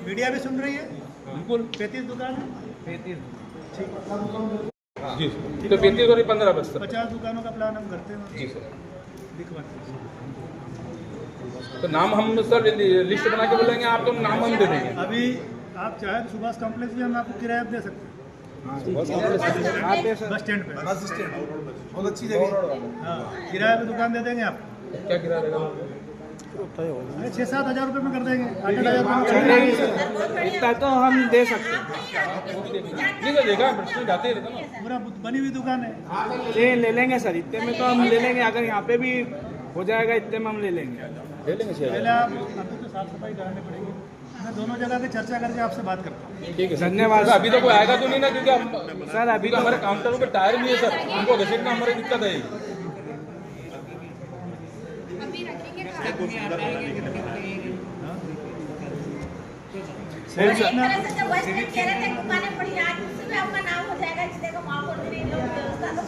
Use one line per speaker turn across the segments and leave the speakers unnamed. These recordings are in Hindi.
मीडिया भी सुन रही है।
बिल्कुल
35 दुकान है।
35
ठीक
जी तो 35 और 15 बस
50 दुकानों का प्लान हम करते हैं
जी सर।
दिखवाते हैं।
तो नाम हम सर लिस्ट बना के बोलेंगे आप, तो नाम हम दे देंगे।
अभी आप चाहे तो सुभाष कॉम्प्लेक्स भी हम आपको किराया दे सकते हैं। बस स्टैंड पे।
बस स्टैंड बहुत अच्छी जगह।
हाँ, किराए पे दुकान दे देंगे आप।
क्या किराया रहेगा?
6-7 हज़ार रुपये में कर देंगे। 8-8 हज़ार
इतना तो हम दे सकते हैं।
नहीं सर देखा जाते ही रहता ना।
पूरा बनी हुई दुकान है।
ले लेंगे सर, इतने में तो हम ले लेंगे। अगर यहाँ पे भी हो जाएगा इतने में हम ले लेंगे।
पहले आप आपको तो साफ सफाई करानी पड़ेगी। मैं दोनों जगह पे चर्चा करके आपसे बात करता हूँ।
ठीक है
धन्यवाद।
अभी तो कोई आएगा तो नहीं ना, क्योंकि
सर अभी तो
हमारे काउंटरों पे टायर नहीं है सर, उनको घसीटना हमारी दिक्कत है।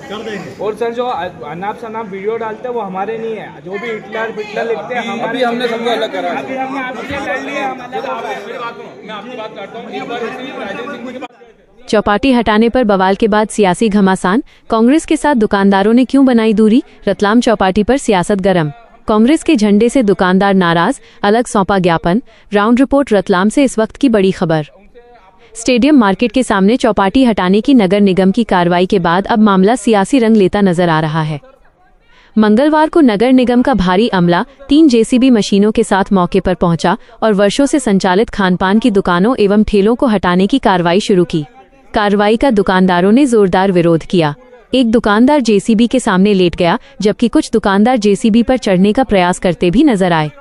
कर देंगे।
और सर जो अनाप शनाप वीडियो डालते हैं वो हमारे नहीं है। जो भी हिटलर लिखते हैं हमारे।
अभी हमने सबको अलग करा है।
अभी हमने आपसे कर लिया।
मैं आपकी बात करता हूँ। एक बार राजेंद्र सिंह के पास
चौपाटी हटाने पर बवाल के बाद सियासी घमासान, कांग्रेस के साथ दुकानदारों ने क्यों बनाई दूरी, रतलाम चौपाटी पर सियासत गरम। कांग्रेस के झंडे से दुकानदार नाराज, अलग सौंपा ज्ञापन। राउंड रिपोर्ट रतलाम से इस वक्त की बड़ी खबर। स्टेडियम मार्केट के सामने चौपाटी हटाने की नगर निगम की कार्रवाई के बाद अब मामला सियासी रंग लेता नजर आ रहा है। मंगलवार को नगर निगम का भारी अमला 3 जेसीबी मशीनों के साथ मौके पर पहुंचा और वर्षों से संचालित खानपान की दुकानों एवं ठेलों को हटाने की कार्रवाई शुरू की। कार्रवाई का दुकानदारों ने जोरदार विरोध किया। एक दुकानदार जेसीबी के सामने लेट गया, जबकि कुछ दुकानदार जेसीबी पर चढ़ने का प्रयास करते भी नजर आए।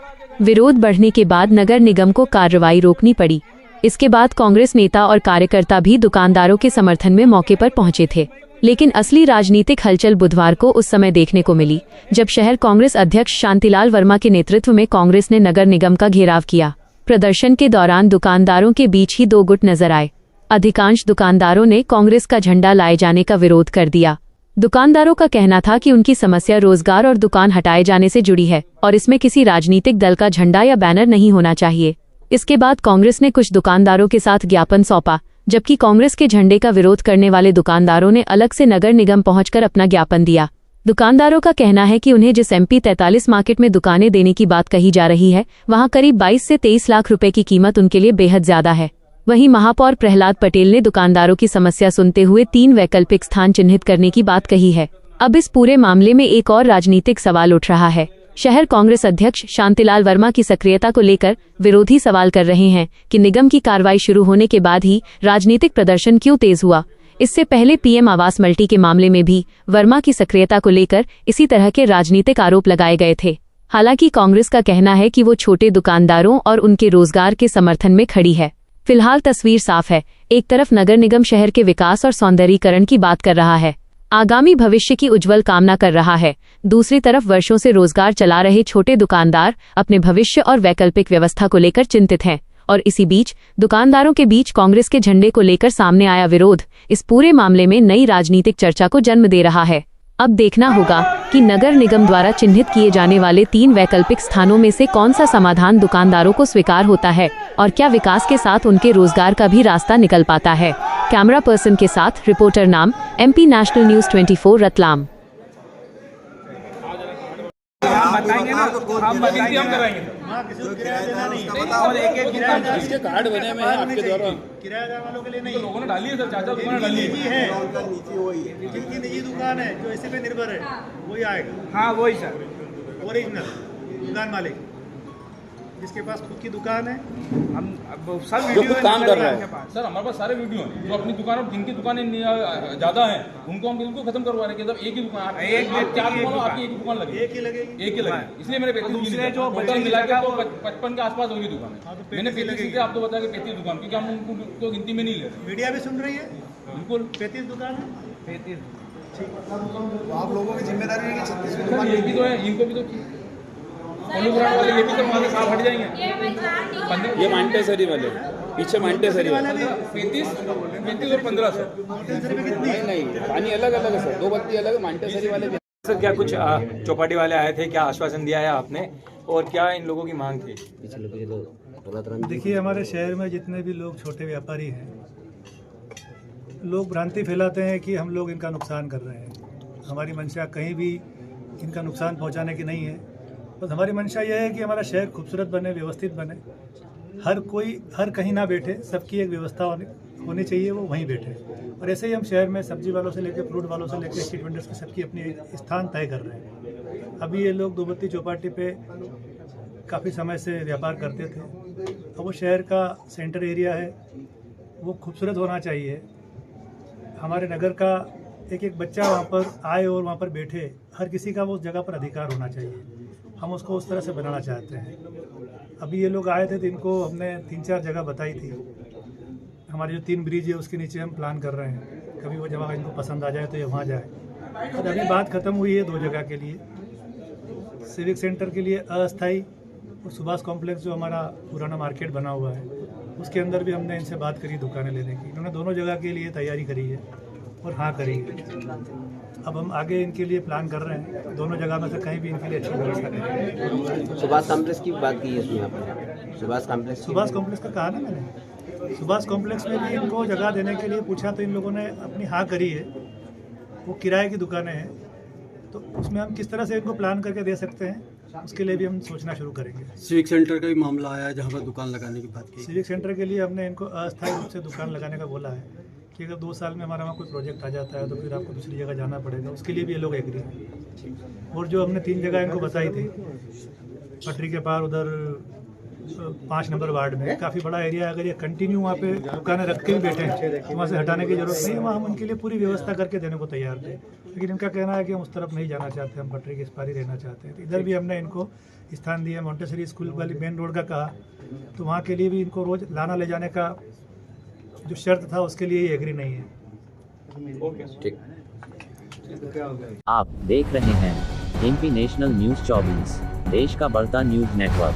विरोध बढ़ने के बाद नगर निगम को कार्रवाई रोकनी पड़ी। इसके बाद कांग्रेस नेता और कार्यकर्ता भी दुकानदारों के समर्थन में मौके पर पहुंचे थे। लेकिन असली राजनीतिक हलचल बुधवार को उस समय देखने को मिली, जब शहर कांग्रेस अध्यक्ष शांतिलाल वर्मा के नेतृत्व में कांग्रेस ने नगर निगम का घेराव किया। प्रदर्शन के दौरान दुकानदारों के बीच ही 2 गुट नजर आए। अधिकांश दुकानदारों ने कांग्रेस का झंडा लाए जाने का विरोध कर दिया। दुकानदारों का कहना था कि उनकी समस्या रोजगार और दुकान हटाए जाने से जुड़ी है और इसमें किसी राजनीतिक दल का झंडा या बैनर नहीं होना चाहिए। इसके बाद कांग्रेस ने कुछ दुकानदारों के साथ ज्ञापन सौंपा, जबकि कांग्रेस के झंडे का विरोध करने वाले दुकानदारों ने अलग से नगर निगम पहुंचकर अपना ज्ञापन दिया। दुकानदारों का कहना है कि उन्हें जिस MP 43 मार्केट में दुकानें देने की बात कही जा रही है, वहां करीब 22 से 23 लाख रुपए की कीमत उनके लिए बेहद ज्यादा है। वहीं महापौर प्रहलाद पटेल ने दुकानदारों की समस्या सुनते हुए 3 वैकल्पिक स्थान चिन्हित करने की बात कही है। अब इस पूरे मामले में एक और राजनीतिक सवाल उठ रहा है। शहर कांग्रेस अध्यक्ष शांतिलाल वर्मा की सक्रियता को लेकर विरोधी सवाल कर रहे हैं कि निगम की कार्रवाई शुरू होने के बाद ही राजनीतिक प्रदर्शन क्यों तेज हुआ। इससे पहले PM आवास मल्टी के मामले में भी वर्मा की सक्रियता को लेकर इसी तरह के राजनीतिक आरोप लगाए गए थे। हालांकि कांग्रेस का कहना है कि वो छोटे दुकानदारों और उनके रोजगार के समर्थन में खड़ी है। फिलहाल तस्वीर साफ है। एक तरफ नगर निगम शहर के विकास और सौंदर्यीकरण की बात कर रहा है, आगामी भविष्य की उज्जवल कामना कर रहा है। दूसरी तरफ वर्षों से रोजगार चला रहे छोटे दुकानदार अपने भविष्य और वैकल्पिक व्यवस्था को लेकर चिंतित हैं। और इसी बीच दुकानदारों के बीच कांग्रेस के झंडे को लेकर सामने आया विरोध इस पूरे मामले में नई राजनीतिक चर्चा को जन्म दे रहा है। अब देखना होगा कि नगर निगम द्वारा चिन्हित किए जाने वाले 3 वैकल्पिक स्थानों में से कौन सा समाधान दुकानदारों को स्वीकार होता है और क्या विकास के साथ उनके रोजगार का भी रास्ता निकल पाता है। कैमरा पर्सन के साथ रिपोर्टर नाम, MP नेशनल न्यूज़ 24 रतलाम।
बताएंगे ना, हम
गिनती हम कराएंगे।
और एक
इसके कार्ड बने हुए हैं आपके द्वारा।
किराएदार वालों के लिए नहीं,
लोगों ने डाली है सर, चाचा दुकान डाली
निजी
है।
है, जिनकी निजी दुकान है, जो इसी पे निर्भर है, वही आएगा।
हाँ वही सर,
ओरिजिनल दुकान मालिक, जिसके पास खुद की दुकान है।
हम अब सब
जो
वीडियो
खुद काम कर रहा
है
है सर, हमारे पास सारे वीडियो हैं। जो अपनी दुकान और जिनकी दुकानें ज्यादा हैं उनको हम बिल्कुल खत्म करवा रहे हैं। एक ही दुकान,
एक
4 दुकान, आपकी एक ही दुकान लगी,
एक ही लगेगी,
एक ही लगी। इसलिए मैंने 35
दूसरे जो
टोटल मिला के
वो
55 के आसपास होगी दुकान। मैंने 35 से आपको बताया कि 35 दुकान, क्योंकि हम उनको गिनती में नहीं लेते।
मीडिया भी सुन रही है।
बिल्कुल
35 दुकान है।
35
आप लोगों की जिम्मेदारी है कि 36
सर ये भी तो है, इनको भी तो वाले ये भी तो वहाँ से साफ हट जाएंगे।
ये मांटेसरी वाले पीछे मांटेसरी वाले
35 और 15 सर।
नहीं पानी अलग अलग है सर, 2 बत्ती अलग है। मांटेसरी वाले
सर क्या कुछ चौपाटी वाले आए थे, क्या आश्वासन दिया है आपने और क्या इन लोगों की मांग थी?
देखिए, हमारे शहर में जितने भी लोग छोटे व्यापारी हैं, लोग भ्रांति फैलाते हैं कि हम लोग इनका नुकसान कर रहे हैं। हमारी मंशा कहीं भी इनका नुकसान पहुंचाने की नहीं है। बस हमारी मंशा यह है कि हमारा शहर खूबसूरत बने, व्यवस्थित बने, हर कहीं ना बैठे, सबकी एक व्यवस्था होनी चाहिए, वो वहीं बैठे। और ऐसे ही हम शहर में सब्जी वालों से लेकर फ्रूट वालों से लेकर स्ट्रीट वेंडर्स की सबकी अपनी स्थान तय कर रहे हैं। अभी ये लोग दोबत्ती चौपाटी पे काफ़ी समय से व्यापार करते थे। अब वो शहर का सेंटर एरिया है, वो खूबसूरत होना चाहिए। हमारे नगर का एक एक बच्चा वहाँ पर आए और वहाँ पर बैठे, हर किसी का वो उस जगह पर अधिकार होना चाहिए। हम उसको उस तरह से बनाना चाहते हैं। अभी ये लोग आए थे तो इनको हमने 3-4 जगह बताई थी। हमारे जो 3 ब्रिज है उसके नीचे हम प्लान कर रहे हैं, कभी वो जगह इनको पसंद आ जाए तो ये वहाँ जाए। और अभी बात ख़त्म हुई है 2 जगह के लिए, सिविक सेंटर के लिए अस्थाई और सुभाष कॉम्प्लेक्स जो हमारा पुराना मार्केट बना हुआ है उसके अंदर भी हमने इनसे बात करी दुकानें लेने की। इन्होंने दोनों जगह के लिए तैयारी करी है और हाँ करी है। अब हम आगे इनके लिए प्लान कर रहे हैं, दोनों जगह में से कहीं भी इनके लिए अच्छी व्यवस्था करेंगे।
सुभाष कॉम्प्लेक्स की बात की है इसमें आपने, सुभाष
कॉम्प्लेक्स का कहा ना मैंने। सुभाष कॉम्प्लेक्स में भी इनको जगह देने के लिए पूछा तो इन लोगों ने अपनी हाँ करी है। वो किराए की दुकानें हैं, तो उसमें हम किस तरह से इनको प्लान करके दे सकते हैं, उसके लिए भी हम सोचना शुरू करेंगे।
सिविक सेंटर का भी मामला आया है जहाँ पर दुकान लगाने की बात की।
सिविक सेंटर के लिए हमने इनको अस्थायी रूप से दुकान लगाने का बोला है कि अगर 2 साल में हमारा वहाँ कोई प्रोजेक्ट आ जाता है तो फिर आपको दूसरी जगह जाना पड़ेगा। उसके लिए भी ये लोग एग्री हैं। और जो हमने 3 जगह इनको बताई थी, पटरी के पार उधर 5 नंबर वार्ड में काफ़ी बड़ा एरिया है, अगर ये कंटिन्यू वहाँ पे दुकानें रख के भी बैठे हैं तो वहाँ से हटाने की जरूरत नहीं है। वहाँ हम उनके लिए पूरी व्यवस्था करके देने को तैयार थे, लेकिन इनका कहना है कि हम उस तरफ नहीं जाना चाहते, हम पटरी के इस पार ही रहना चाहते हैं। तो इधर भी हमने इनको स्थान दिया। मोंटेसरी स्कूल वाली मेन रोड का कहा तो वहाँ के लिए भी इनको रोज़ लाना ले जाने का जो शर्त था उसके लिए एग्री नहीं है।
ठीक।
आप देख रहे हैं एमपी नेशनल न्यूज़ 24, देश का बढ़ता न्यूज़ नेटवर्क।